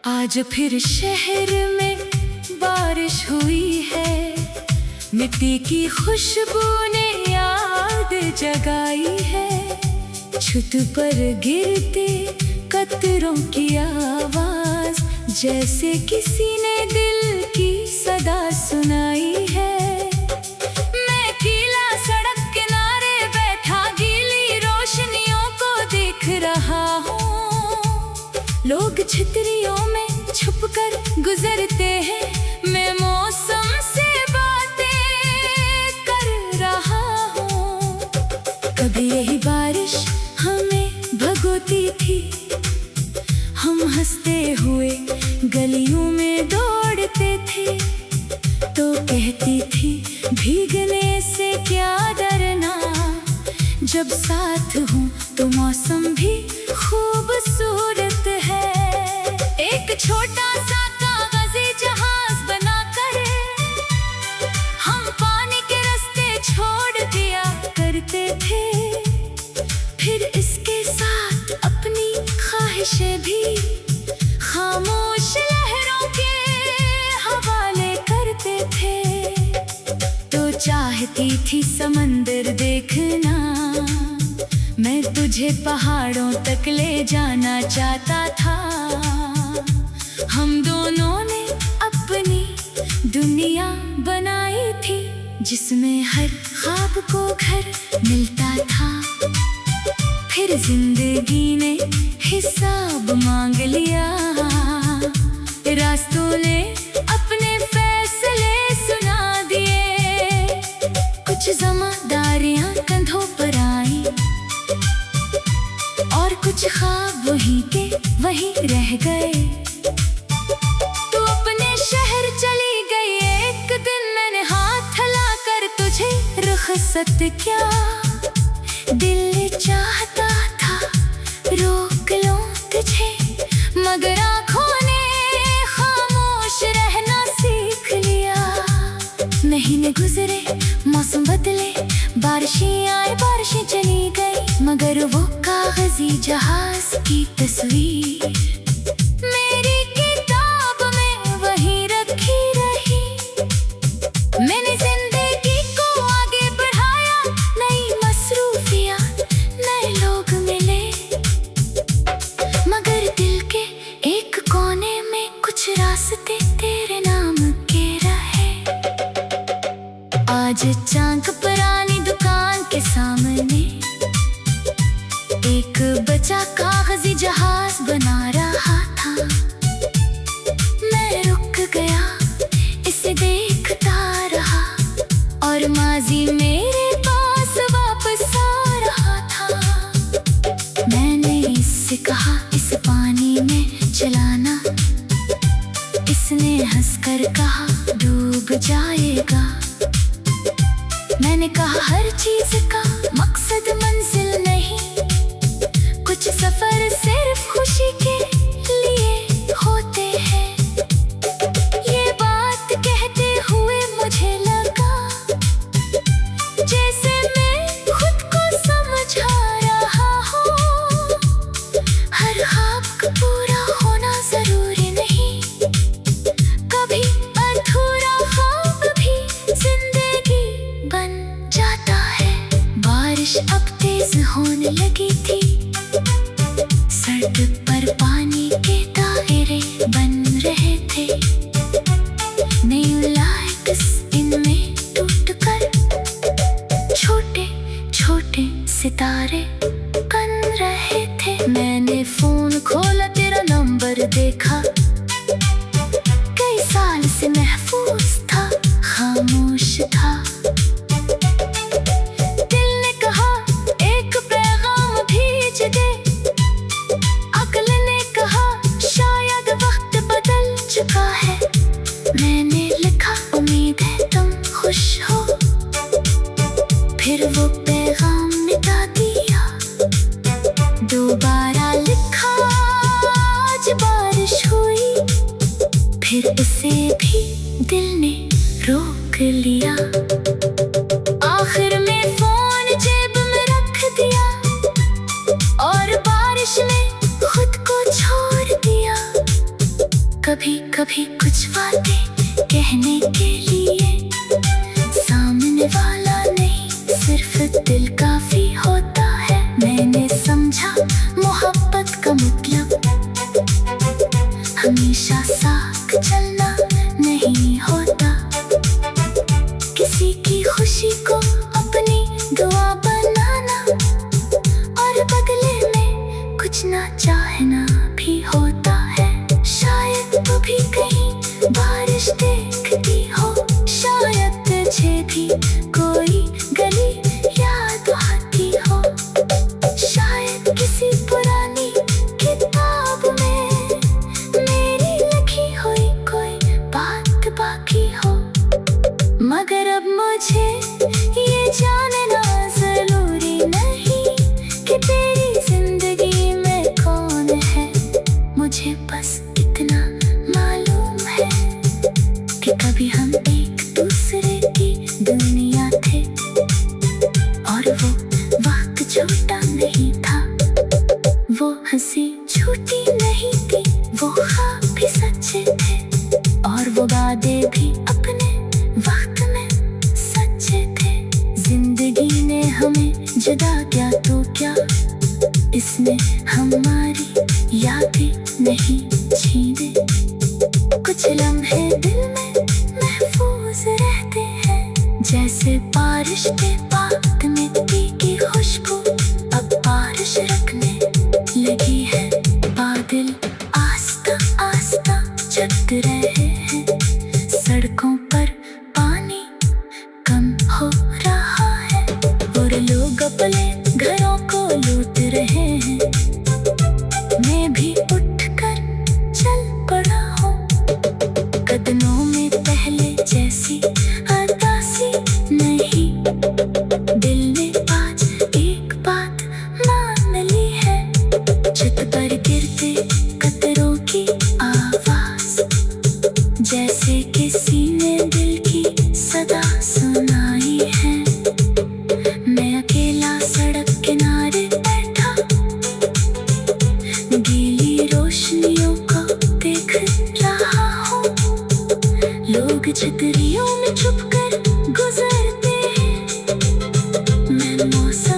आज फिर शहर में बारिश हुई है, मिट्टी की खुशबू ने याद जगाई है। छत पर गिरते कतरों की आवाज जैसे किसी ने दिल की सदा सुनाई है। मैं गीला सड़क किनारे बैठा गीली रोशनियों को देख रहा हूँ। लोग छतरियों में छुपकर गुजरते हैं, मैं मौसम से बातें कर रहा हूँ। कभी यही बारिश हमें भगोती थी, हम हंसते हुए गलियों में दौड़ते थे। तो कहती थी भीगने से क्या डरना, जब साथ हूँ तो मौसम भी खूबसूरत है। एक छोटा सा कागजी जहाज बनाकर हम पानी के रास्ते छोड़ दिया करते थे। फिर इसके साथ अपनी ख्वाहिशें भी खामोश लहरों के हवाले करते थे। तो चाहती थी समंदर देखना, मैं तुझे पहाड़ों तक ले जाना चाहता था। हम दोनों ने अपनी दुनिया बनाई थी, जिसमें हर ख्वाब को घर मिलता था। फिर जिंदगी ने हिसाब मांग लिया, रास्तों ने अपने फैसले सुना दिए। कुछ जिम्मेदारियां कंधों पर आई और कुछ ख्वाब वहीं के वहीं रह गए। तू अपने शहर चली गई, एक दिन मैंने हाथ हिलाकर तुझे रुखसत क्या। दिल चाहता था रोक लूं तुझे, मगर आँखों ने खामोश रहना सीख लिया। महीने गुजरे, मौसम बदले, बारिशें आई बारिशें चली गई, मगर वो कागजी जहाज की तस्वीर मेरी किताब में वहीं रखी रही। मैंने जिंदगी को आगे बढ़ाया, नई मसरूफियात, नए लोग मिले, मगर दिल के एक कोने में कुछ रास्ते तेरे नाम के रहे। आज चांक पुरानी दुकान के सामने एक बच्चा कागजी जहाज बना रहा था। मैं रुक गया, इसे देखता रहा, और माजी मेरे पास वापस आ रहा था। मैंने इससे कहा इस पानी में चलाना, इसने हंसकर कहा डूब जाएगा। मैंने कहा हर चीज का मकसद मंजिल नहीं, कुछ सफर सिर्फ खुशी के लिए होते हैं। ये बात कहते हुए मुझे लगा जैसे मैं खुद को समझा रहा हूँ। हर ख्वाब का पूरा होना जरूरी नहीं, कभी अधूरा ख्वाब भी जिंदगी बन जाता है। बारिश अब तेज होने लगी थी, सड़क पर पानी के दायरे बन रहे थे। नई लाइट्स इनमें टूटकर छोटे छोटे सितारे बन रहे थे। मैंने फोन खोला, तेरा नंबर देखा, कई साल से महफूज था, खामोश था। दिल ने कहा एक पैगाम भेज दे, अक्ल ने कहा शायद वक्त बदल चुका है। मैंने लिखा उम्मीद है तुम खुश हो, फिर वो पैगाम मिटा दिया। दोबारा लिखा फिर उसे भी दिल ने रोक लिया। आखिर में फोन जेब में रख दिया और बारिश में खुद को छोड़ दिया। कभी कभी कुछ बातें कहने के लिए सामने वाला नहीं, सिर्फ दिल काफी होता है। मैंने समझा मोहब्बत का मतलब हमेशा साथ चलना नहीं होता। किसी की खुशी को अपनी दुआ बनाना और बदले में कुछ ना चाहना भी होता है। शायद तू भी कहीं बारिश देखती हो, शायद तुझे भी कोई गली याद आती हो, शायद किसी पुरानी किताब में मेरी लिखी हुई कोई बात बाकी हो। मगर अब मुझे ये जानना जरूरी नहीं कि तेरी जिंदगी में कौन है। मुझे बस इतना मालूम है कि कभी हम एक दूसरे की दुनिया थे और वो वक्त झूठा नहीं था, वो हंसी झूठी नहीं थी, वो ख्वाब भी सच्चे थे और वो वादे भी अपने वक्त में सच्चे थे। जिंदगी ने हमें जुदा किया तो क्या, इसने हमारी यादें नहीं छीने। कुछ लम्हे दिल में महफूज रहते हैं, जैसे बारिश के बाद मिट्टी की खुशबू अब बारिश रखने लगी है। बादल आस्ता आस्ता जग रहे हैं, सड़कों पर पानी कम हो रहा है और लोग अपने घरों को लूट रहे हैं। मैं भी उठकर चल पड़ा हूँ, कदमों में पहले जैसी उदासी नहीं। दिल ने आज एक बात मान ली है, छत पर गिरते कतरों की आवाज जैसे किसी ने दिल की सदा सुनाई है। मैं अकेला सड़क किनारे बैठा गीली रोशनियों को देख रहा हूँ। लोग छतरियों में छुपकर गुजरते हैं, मैं मौसम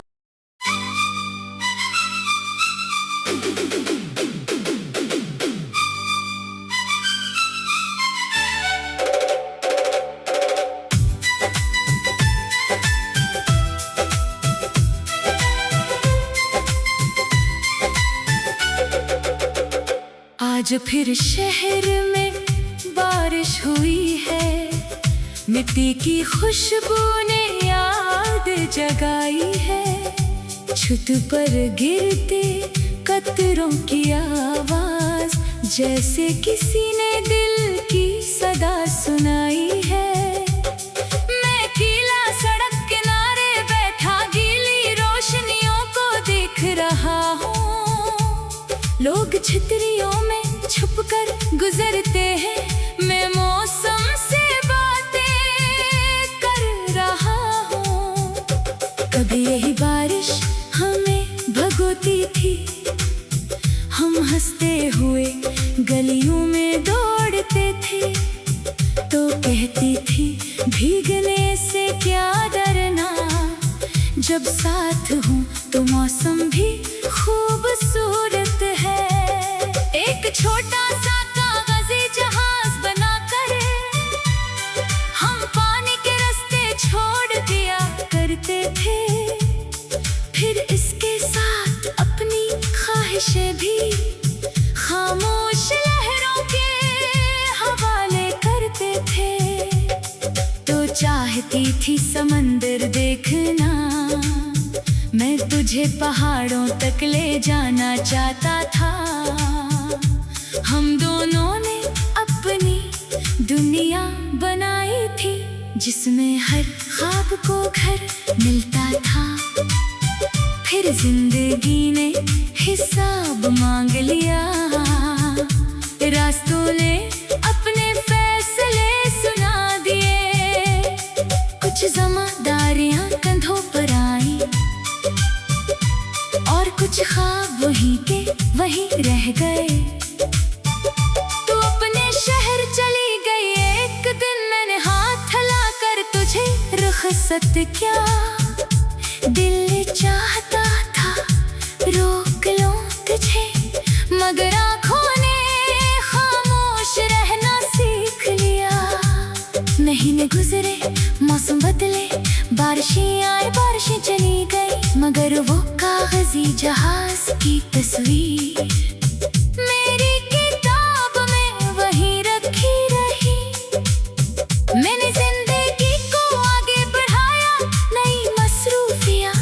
आज फिर शहर में बारिश हुई है, मिट्टी की खुशबू ने याद जगाई है। छत पर गिरते कतरों की आवाज जैसे किसी ने दिल की सदा सुनाई है। मैं अकेला सड़क किनारे बैठा गीली रोशनियों को देख रहा हूँ। लोग छतरियों में छुपकर गुजरते हैं, मैं मौसम से बातें कर रहा हूँ। कभी यही बारिश हमें भगोती थी, हम हंसते हुए गलियों में दौड़ते थे, तो कहती थी भीगने से क्या डरना, जब साथ हूँ तो मौसम भी खूबसूरत है। एक छोटा सा कागजी जहाज बनाकर हम पानी के रास्ते छोड़ दिया करते थे, फिर इसके साथ अपनी ख्वाहिशें भी खामोश लहरों के हवाले करते थे। तो चाहती थी समंदर देखना, मैं तुझे पहाड़ों तक ले जाना चाहता था। हम दोनों ने अपनी दुनिया बनाई थी, जिसमें हर ख्वाब को घर मिलता था। फिर जिंदगी ने हिसाब मांग लिया, रास्तों ने अपने गले सुना दिए। कुछ ज़िम्मेदारियां कंधों पर आई और कुछ ख्वाब वहीं के वहीं रह गए। तू अपने शहर चली गई, एक दिन मैंने हाथ हिलाकर तुझे रुखसत क्या। दिल चाहता था रोक लूं तुझे, मगर आँखों ने खामोश रहना सीख लिया। महीने गुजरे, मौसम बदले, बारिशें आई बारिशें चली गई, मगर वो कागजी जहाज की तस्वीर मेरी किताब में वहीं रखी रही। मैंने जिंदगी को आगे बढ़ाया, नई मसरूफियां,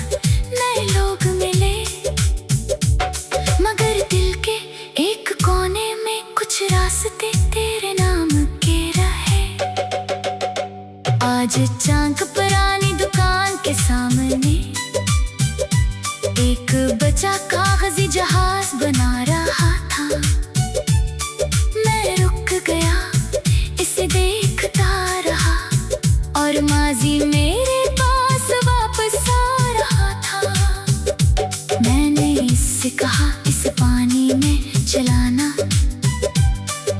नए लोग मिले, मगर दिल के एक कोने में कुछ रास्ते तेरे नाम के रहे। आज चांक पुरानी दुकान के सामने एक बच्चा कागजी जहाज बना रहा था। मैं रुक गया, इसे देखता रहा, और माजी मेरे पास वापस आ रहा था। मैंने इससे कहा इसे पानी में चलाना,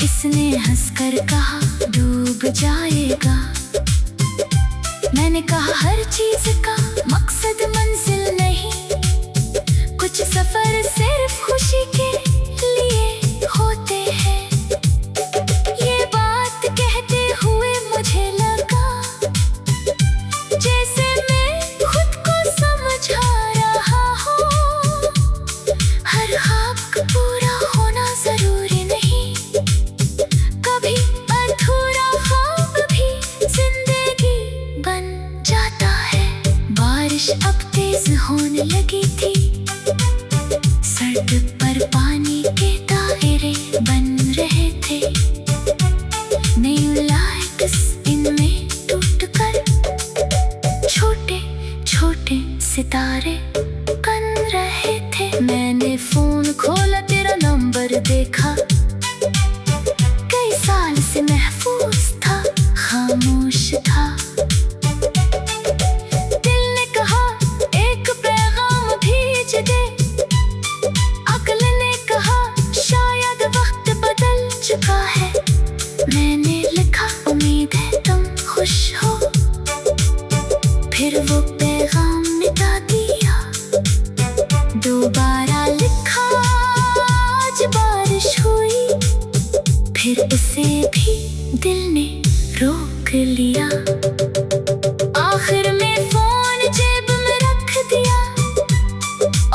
इसने हंसकर कहा डूब जाएगा। मैंने कहा हर चीज का मकसद मंजिल नहीं, कुछ सफर सिर्फ खुशी के लिए होते हैं। ये बात कहते हुए मुझे लगा जैसे मैं खुद को समझा रहा हूँ। हर ख्वाब का पूरा होना जरूरी नहीं, कभी अधूरा ख्वाब भी जिंदगी बन जाता है। बारिश अब तेज होने लगी थी, सड़क पर पानी के दायरे बन रहे थे। नई लाइट्स इनमें टूटकर छोटे छोटे सितारे बन रहे थे। मैंने फोन खोला, तेरा नंबर देखा, कई साल से महफूज था, खामोश था। दिल ने कहा एक पैगाम भेज दे, अक्ल ने कहा शायद वक्त बदल चुका है। मैंने लिखा उम्मीद है तुम खुश हो, फिर वो पैगाम मिटा दिया। दोबारा लिखा आज बारिश हुई, फिर उसे भी दिल ने रोक लिया। आखिर में फोन जेब में रख दिया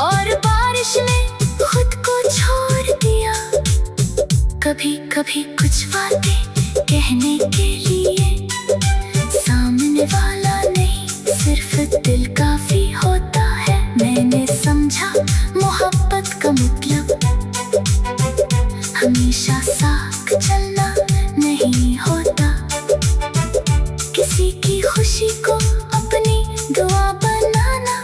और बारिश में खुद को छोड़ दिया। कभी कभी कुछ बातें कहने के लिए सामने वाला नहीं, सिर्फ दिल काफी होता है। मैंने समझा मोहब्बत का मतलब हमेशा साथ चलना नहीं होता, किसी की खुशी को अपनी दुआ बनाना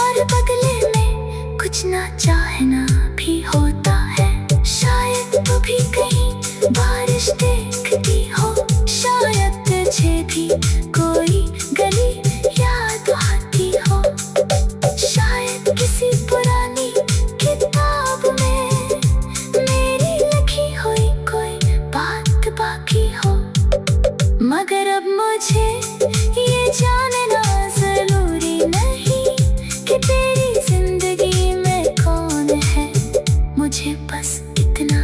और बदले में कुछ ना चाहना भी होता है। शायद तू भी कहीं बारिश देखती हो, शायद तुझे भी कोई गली याद आती हो, शायद किसी पुरानी किताब में मेरी लिखी हुई कोई बात बाकी हो। मगर अब मुझे ये जानना जरूरी नहीं कि तेरी जिंदगी में कौन है, मुझे बस इतना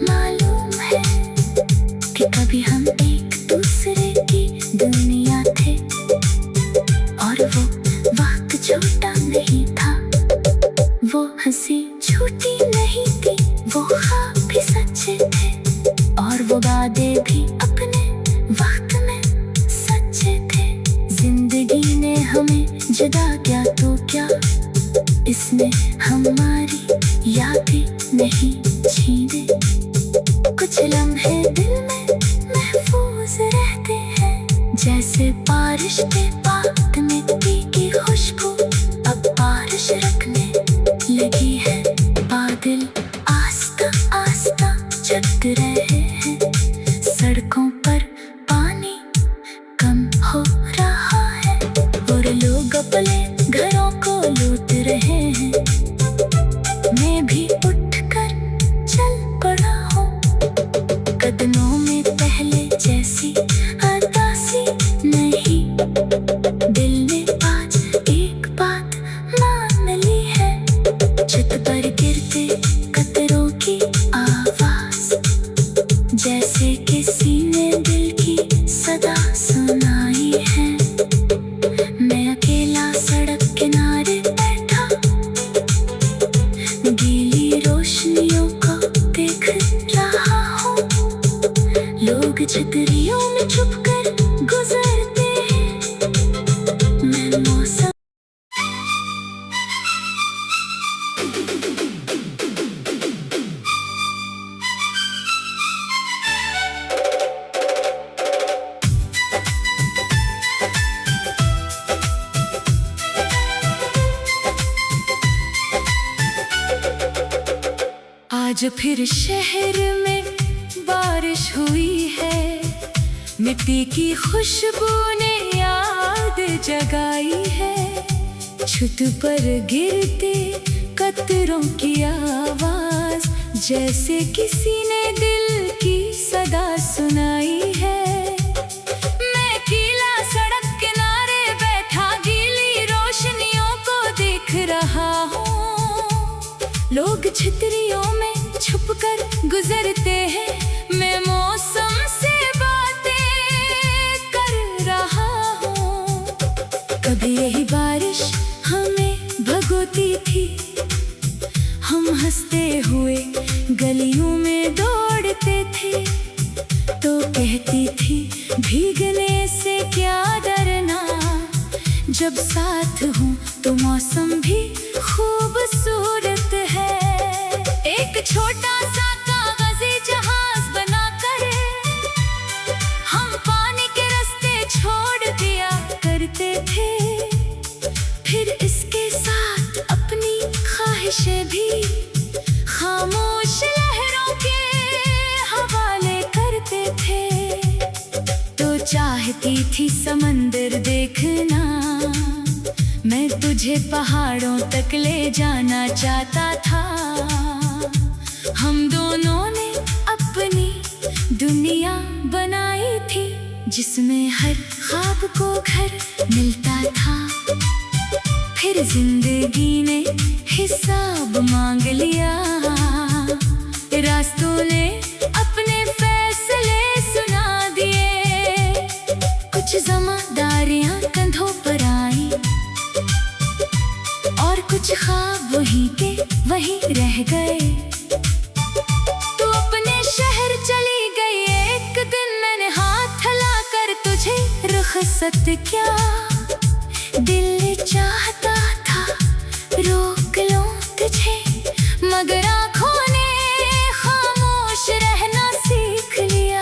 मालूम है कि कभी हम एक दूसरे की दुनिया थे, और वो वक्त झूठा नहीं था, वो हंसी झूठी नहीं थी, वो ख्वाब भी सच्चे थे, और वो वादे भी अपने वक्त में सच्चे थे। जिंदगी ने हमें जुदा किया तो क्या, इसने हमारी यादें नहीं छीने। कुछ लम्हे दिल में महफूज रहते हैं, जैसे बारिश के बाद मिट्टी की खुशबू अब बारिश रखने लगी है। बादल आस्ता आस्ता जग रहे हैं, सड़कों पर आज फिर शहर में बारिश हुई है, मिट्टी की खुशबू ने याद जगाई है। छत पर गिरते कतरों की आवाज जैसे किसी ने दिल की सदा सुनाई है। मैं गीला सड़क किनारे बैठा गीली रोशनियों को देख रहा हूँ। लोग छतरियों में छुपकर गुजरते हैं, मैं मौसम से बातें कर रहा हूँ। कभी यही बारिश हमें भगोती थी, हम हंसते हुए गलियों में दौड़ते थे। तो कहती थी भीगने से क्या डरना, जब साथ हूँ तो मौसम भी खूबसूरत है। एक छोटा सा कागजी जहाज बनाकर हम पानी के रास्ते छोड़ दिया करते थे। फिर इसके साथ अपनी ख्वाहिशें भी खामोश लहरों के हवाले करते थे। तो चाहती थी समंदर देखना, मैं तुझे पहाड़ों तक ले जाना चाहता था। हम दोनों ने अपनी दुनिया बनाई थी, जिसमें हर ख्वाब को घर मिलता था। फिर जिंदगी ने हिसाब मांग लिया, रास्तों ने अपने फैसले सुना दिए। कुछ ज़िम्मेदारियां कंधों पर आई और कुछ ख्वाब वहीं के वहीं रह गए। तू अपने शहर चली गई, एक दिन मैंने हाथ हिलाकर तुझे रुखसत क्या। दिल चाहता था रोक लूं तुझे, मगर आँखों ने खामोश रहना सीख लिया।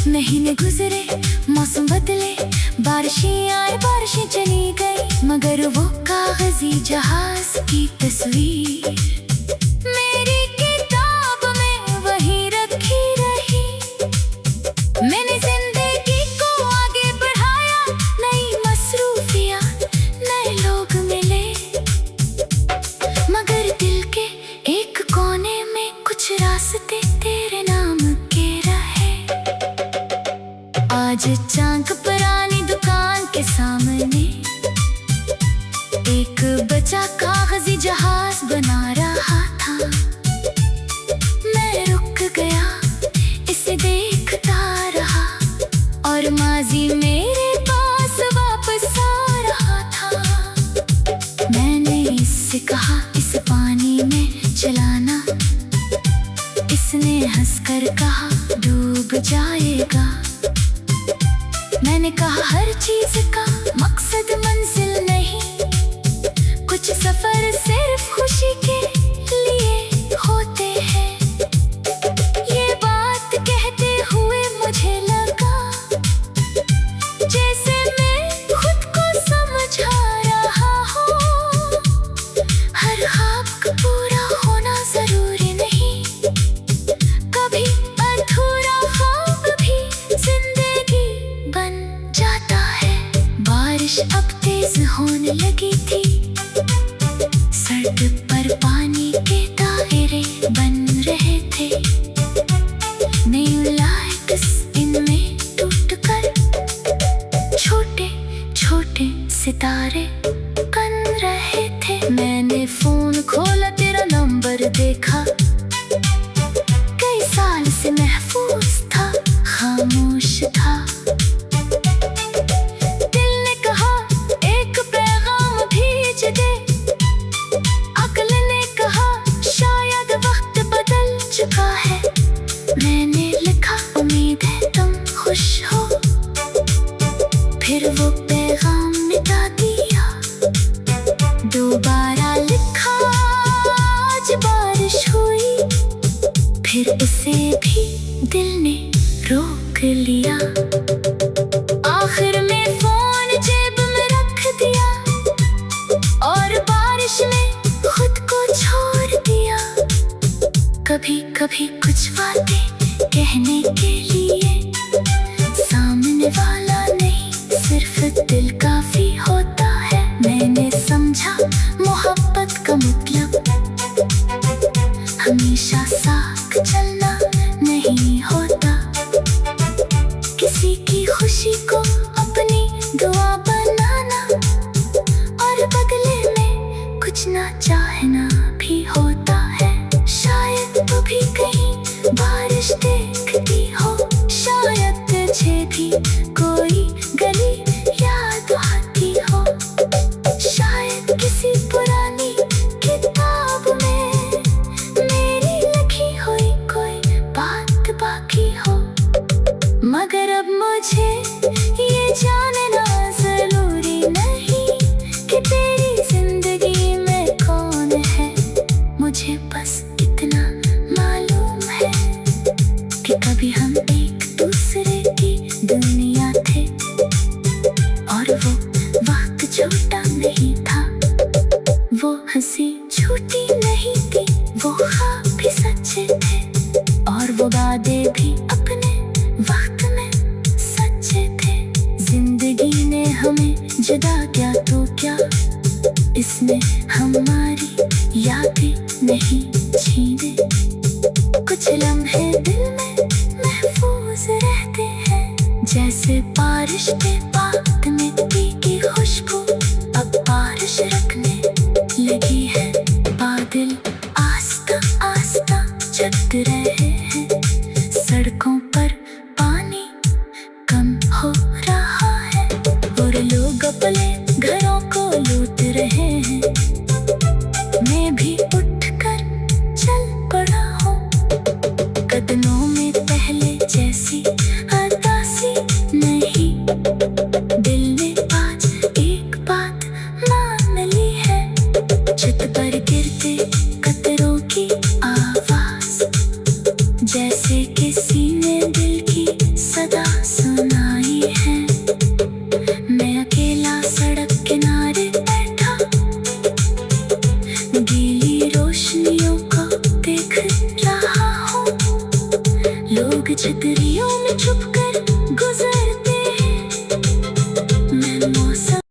महीने गुजरे, मौसम बदले, बारिशें आई बारिशें चली गई, मगर वो कागजी जहाज की तस्वीर मेरी किताब में वहीं रखी रही। मैंने जिंदगी को आगे बढ़ाया, नई मसरूफियात, नए लोग मिले, मगर दिल के एक कोने में कुछ रास्ते तेरे नाम के रहे। आज चांक पुरानी दुकान के सामने एक बच्चा कागजी जहाज बना रहा था। मैं रुक गया, इसे देखता रहा, और माजी मेरे पास वापस आ रहा था। मैंने इससे कहा इस पानी में चलाना, इसने हंसकर कहा डूब जाएगा। मैंने कहा हर चीज का मकसद मंजिल नहीं, कुछ सफर सिर्फ खुशी के लिए होते हैं। ये बात कहते हुए मुझे लगा जैसे मैं खुद को समझा रहा हूँ। हर ख्वाब का पूरा होना जरूरी नहीं, कभी अधूरा ख्वाब भी जिंदगी बन जाता है। बारिश अब तेज होने लगी थी, सड़क पर पानी के दायरे बन रहे थे। नई लाइट्स इनमें टूटकर छोटे छोटे सितारे बन रहे थे। मैंने फोन खोला, तेरा नंबर देखा, कई साल से महफूज था, खामोश था। दिल ने कहा एक पैगाम भेज दे, अक्ल ने कहा शायद वक्त बदल चुका है। मैंने लिखा उम्मीद है तुम खुश हो, फिर वो पैगाम मिटा दिया। दोबारा लिखा बारिश हुई, फिर उसे भी दिल ने रोक लिया। आखिर में फोन जेब में रख दिया और बारिश में खुद को छोड़ दिया। कभी कभी कुछ बातें कहने के लिए सामने वाला नहीं, सिर्फ दिल काफी होता है। मैंने समझा मोहब्बत का मतलब हमेशा साथ चलना नहीं होता। किसी की खुशी को अपनी दुआ बनाना और बदले में कुछ ना चाहना भी होता है। शायद तू भी कहीं बारिश देखती हो, शायद तुझे भी कोई गली याद आती हो, शायद किसी पुरानी किताब में मेरी लिखी हुई कोई बात बाकी हो। मगर अब मुझे ये जानना जरूरी नहीं कि तेरी जिंदगी में कौन है। मुझे बस इतना मालूम है कि कभी हम एक दूसरे की दुनिया थे और वो वक्त छोटा नहीं था, वो हंसी झूठी नहीं थी, वो ख्वाब भी सच्चे थे और वो वादे भी अपने वक्त में सच्चे थे। जिंदगी ने हमें जुदा किया तो क्या, इसने हमारी यादें नहीं छीने। कुछ लम्हे दिल में महफूज रहते हैं, जैसे बारिश के बाद मिट्टी की खुशबू अब बारिश रखने लगी है। बादल आस्ता आस्ता जग रहे हैं, सड़कों पर पानी कम हो रहा है और लोग अपने घरों को लूट रहे हैं। मैं भी उठकर चल पड़ा हूँ, कदमों में पहले जैसी उदासी नहीं। दिल ने आज एक बात मान ली है, छत पर गिरते कतरों की आवाज जैसे किसी ने दिल की सदा सुनाई है। मैं अकेला सड़क किनारे बैठा गीली रोशनियों को देख रहा हूँ। लोग छतरियों में छुपकर गुजरते हैं, मैं मौसम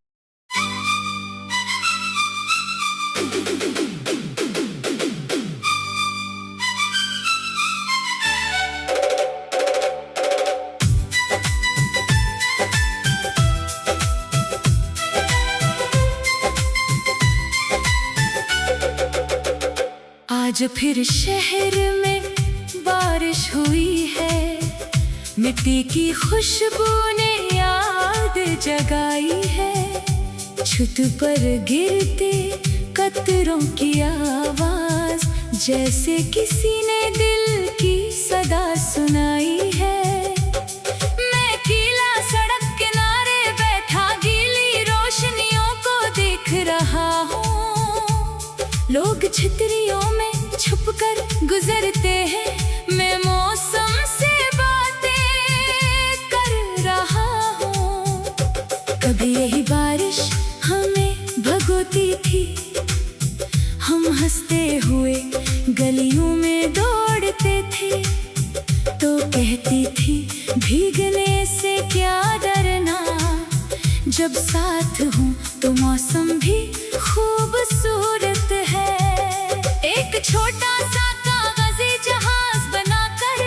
आज फिर शहर में बारिश हुई है, मिट्टी की खुशबू ने याद जगाई है। छत पर गिरते कतरों की आवाज जैसे किसी ने दिल की सदा सुनाई है। मैं अकेला सड़क किनारे बैठा गीली रोशनियों को देख रहा हूँ। लोग छतरियों में छुपकर गुजरते हैं, मैं मौसम से बातें कर रहा हूँ। कभी यही बारिश हमें भगोती थी, हम हंसते हुए गलियों में दौड़ते थे, तो कहती थी भीगने से क्या डरना, जब साथ हूँ तो मौसम भी खूबसूरत है। एक छोटा सा कागजी जहाज बनाकर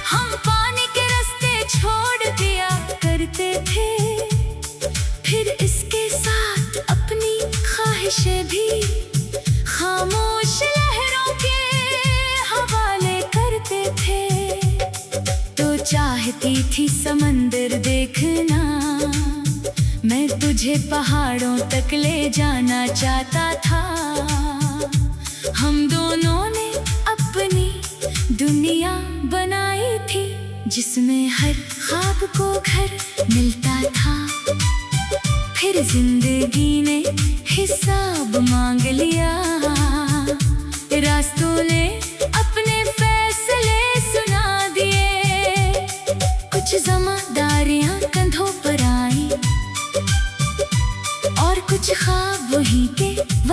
हम पानी के रास्ते छोड़ दिया करते थे, फिर इसके साथ अपनी ख्वाहिशें भी खामोश लहरों के हवाले करते थे। तो चाहती थी समंदर देखना, मैं तुझे पहाड़ों तक ले जाना चाहता था। हम दोनों ने अपनी दुनिया बनाई थी, जिसमें हर ख्वाब को घर मिलता था। फिर जिंदगी ने हिसाब मांग लिया,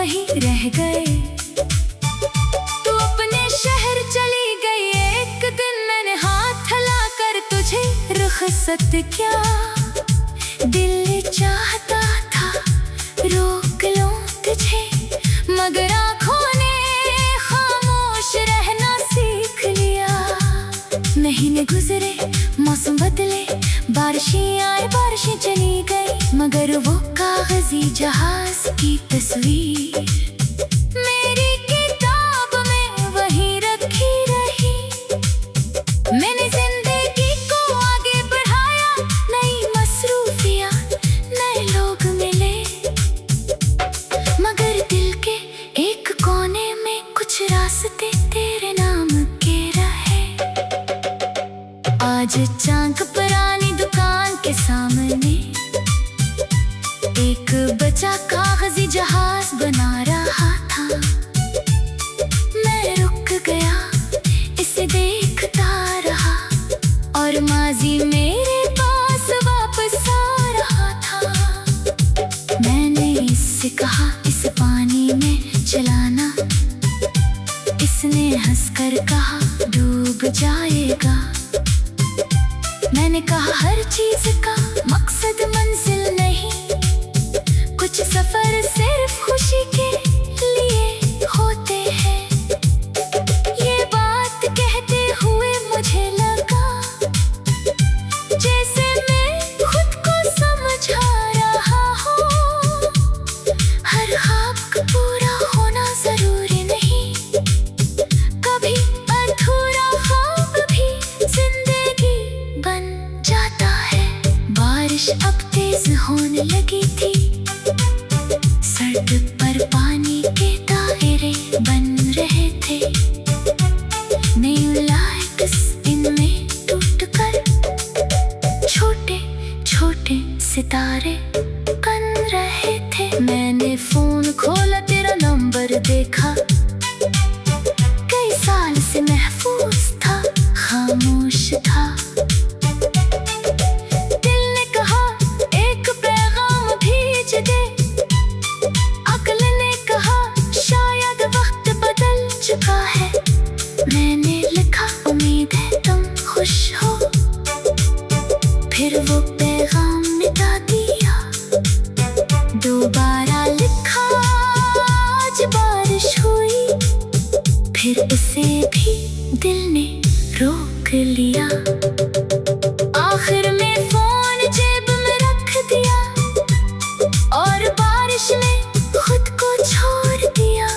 वहीं रह गए। तू अपने शहर चली गई, एक दिन मैंने हाथ हिला कर तुझे रुखसत क्या। दिल चाहता था रोक लूं तुझे, मगर आँखों ने खामोश रहना सीख लिया। महीने गुजरे, मौसम बदले, बारिशें आए बारिशें चली गई, मगर वो कागजी जहाज की तस्वीर मेरी किताब में वहीं रखी रही। मैंने जिंदगी को आगे बढ़ाया, नई मसरूफियात, नए लोग मिले, मगर दिल के एक कोने में कुछ रास्ते तेरे नाम के रहे। आज चांक पुरानी दुकान के सामने एक बच्चा कागजी जहाज बना रहा था। मैं रुक गया, इसे देखता रहा, और माजी मेरे पास वापस आ रहा था। मैंने इससे कहा, इस पानी में चलाना। इसने हंसकर कहा, डूब जाएगा। मैंने कहा, हर चीज का मकसद मंजिल नहीं, कुछ सफर सिर्फ खुशी के लिए होते हैं। ये बात कहते हुए मुझे लगा जैसे मैं खुद को समझा रहा हूँ। हर ख्वाब का पूरा होना जरूरी नहीं, कभी अधूरा ख्वाब भी जिंदगी बन जाता है। बारिश अब तेज होने लगी थी, सड़क पर पानी के दायरे बन रहे थे। नई लाइट्स इनमें टूटकर छोटे छोटे सितारे बन रहे थे। मैंने फोन खोला, तेरा नंबर देखा, कई साल से महफूज था, खामोश था। दिल ने कहा, एक पैगाम भेज दे। अक्ल ने कहा, शायद वक्त बदल चुका है। मैंने लिखा, उम्मीद है तुम खुश हो। फिर वो पैगाम मिटा दिया, दोबारा लिखा, आज बारिश हुई। फिर उसे भी दिल ने रोक लिया। आखिर में फोन जेब में रख दिया, और बारिश में खुद को छोड़ दिया।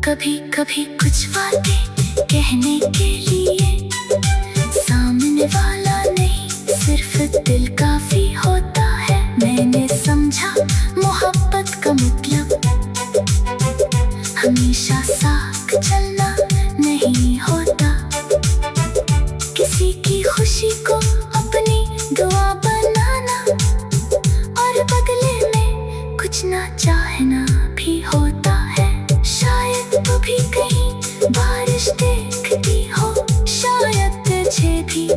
कभी कभी कुछ बातें कहने के लिए सामने वाला नहीं, सिर्फ दिल काफी होता है। मैंने समझा, मोहब्बत का मतलब हमेशा साथ चलना नहीं होता। किसी की खुशी को अपनी दुआ बनाना, और बदले में कुछ ना चाहना भी होता है। शायद तू भी कहीं बारिश देखती हो, शायद तुझे भी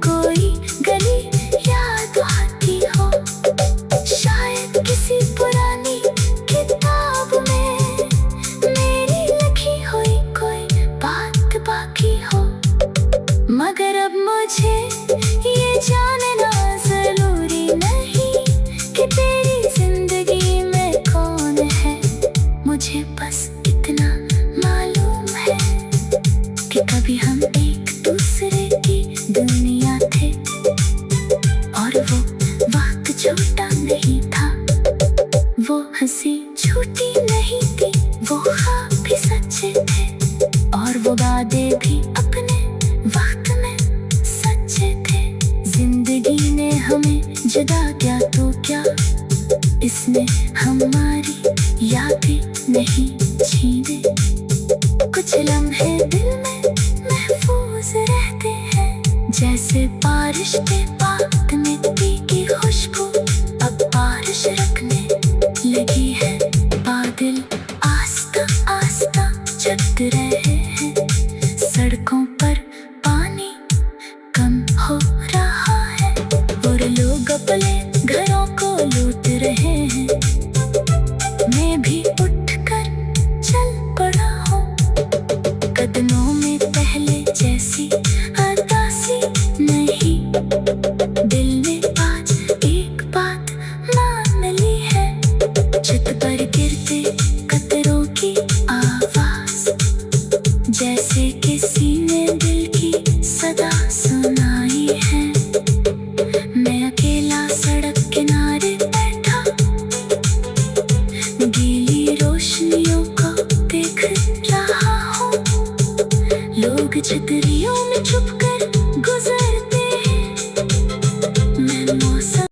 कोई गली याद आती हो, शायद किसी पुरानी किताब में मेरी लिखी हुई कोई बात बाकी हो। मगर अब मुझे ये जानना जरूरी नहीं कि तेरी जिंदगी में कौन है। मुझे बस इतना मालूम है कि कभी हम एक दूसरे की दुनिया थे, और वो वक्त छोटा नहीं था, वो हंसी झूठी नहीं थी, वो ख्वाब भी सच्चे थे, और वो वादे भी अपने वक्त में सच्चे थे। जिंदगी ने हमें जुदा किया तो क्या, इसने हमारी यादें नहीं छीने। कुछ लम्हे दिल में महफूज रहते हैं, जैसे बारिश के बाद मिट्टी की खुशबू अब बारिश रखने लगी है। बादल आस्ता आस्ता जग रहे